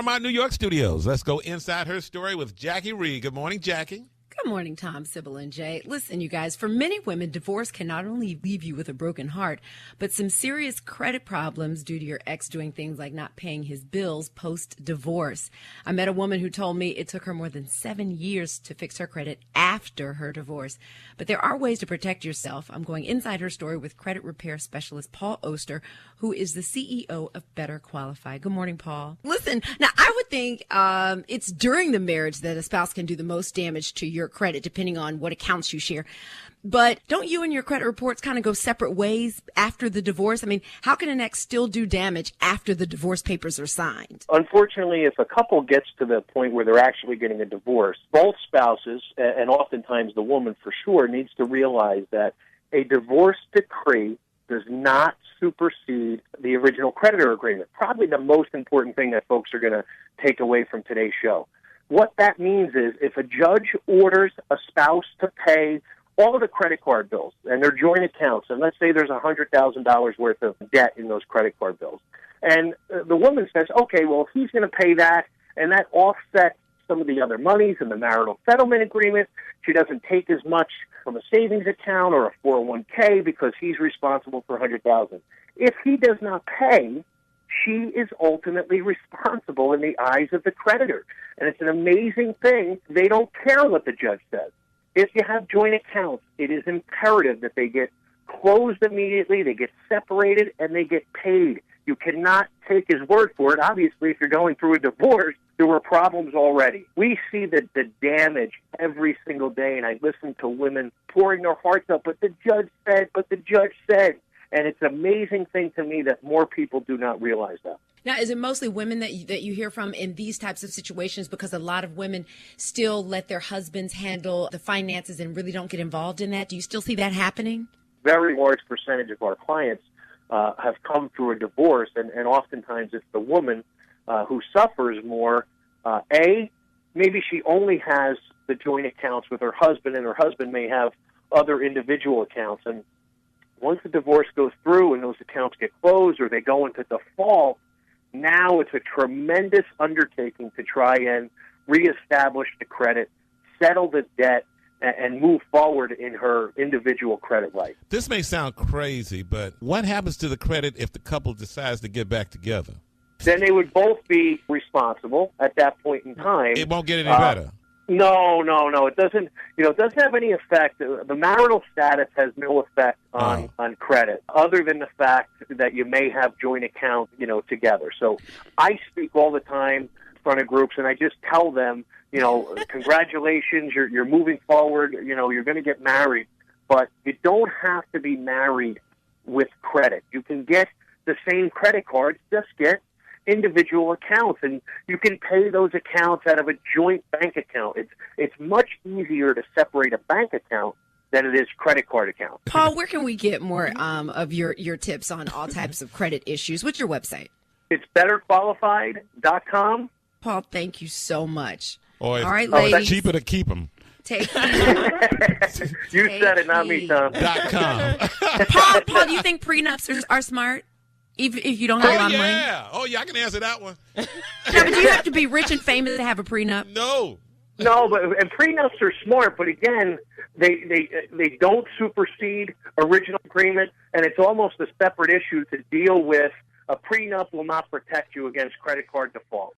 From our New York studios, let's go inside her story with Jackie Reed. Good morning, Jackie. Good morning, Tom, Sybil, and Jay. Listen, you guys, for many women, divorce can not only leave you with a broken heart, but some serious credit problems due to your ex doing things like not paying his bills post-divorce. I met a woman who told me it took her more than 7 years to fix her credit after her divorce. But there are ways to protect yourself. I'm going inside her story with credit repair specialist Paul Oster, who is the CEO of Better Qualify. Good morning, Paul. Listen, now I would think it's during the marriage that a spouse can do the most damage to your credit, depending on what accounts you share. But don't you and your credit reports kind of go separate ways after the divorce? I mean, how can an ex still do damage after the divorce papers are signed? Unfortunately, if a couple gets to the point where they're actually getting a divorce, both spouses, and oftentimes the woman for sure, needs to realize that a divorce decree does not supersede the original creditor agreement. Probably the most important thing that folks are going to take away from today's show. What that means is if a judge orders a spouse to pay all of the credit card bills and their joint accounts, and let's say there's $100,000 worth of debt in those credit card bills, and the woman says, okay, well, if he's going to pay that, and that offsets some of the other monies in the marital settlement agreement, she doesn't take as much from a savings account or a 401k because he's responsible for $100,000. If he does not pay, she is ultimately responsible in the eyes of the creditor. And it's an amazing thing. They don't care what the judge says. If you have joint accounts, it is imperative that they get closed immediately, they get separated, and they get paid. You cannot take his word for it. Obviously, if you're going through a divorce, there were problems already. We see the damage every single day, and I listen to women pouring their hearts out, but the judge said. And it's an amazing thing to me that more people do not realize that. Now, is it mostly women that you hear from in these types of situations? Because a lot of women still let their husbands handle the finances and really don't get involved in that. Do you still see that happening? Very large percentage of our clients have come through a divorce, and oftentimes it's the woman who suffers more. Maybe she only has the joint accounts with her husband, and her husband may have other individual accounts. And once the divorce goes through and those accounts get closed or they go into default, now it's a tremendous undertaking to try and reestablish the credit, settle the debt, and move forward in her individual credit life. This may sound crazy, but what happens to the credit if the couple decides to get back together? Then they would both be responsible at that point in time. It won't get any better. No. It doesn't. It doesn't have any effect. The marital status has no effect on credit, other than the fact that you may have joint accounts, together. So I speak all the time in front of groups, and I just tell them, congratulations, you're moving forward. You're going to get married, but you don't have to be married with credit. You can get the same credit cards, just get individual accounts, and you can pay those accounts out of a joint bank account. It's much easier to separate a bank account than it is credit card accounts. Paul, where can we get more of your tips on all types of credit issues? What's your website? It's betterqualified.com. Paul, thank you so much. All right, ladies. It's cheaper to keep them. You said it, not me, Tom. .com. Paul, do you think prenups are smart? If you don't have a lot of money? Oh, yeah, I can answer that one. No, but do you have to be rich and famous to have a prenup? No, and prenups are smart, but again, they don't supersede original agreement, and it's almost a separate issue to deal with. A prenup will not protect you against credit card default.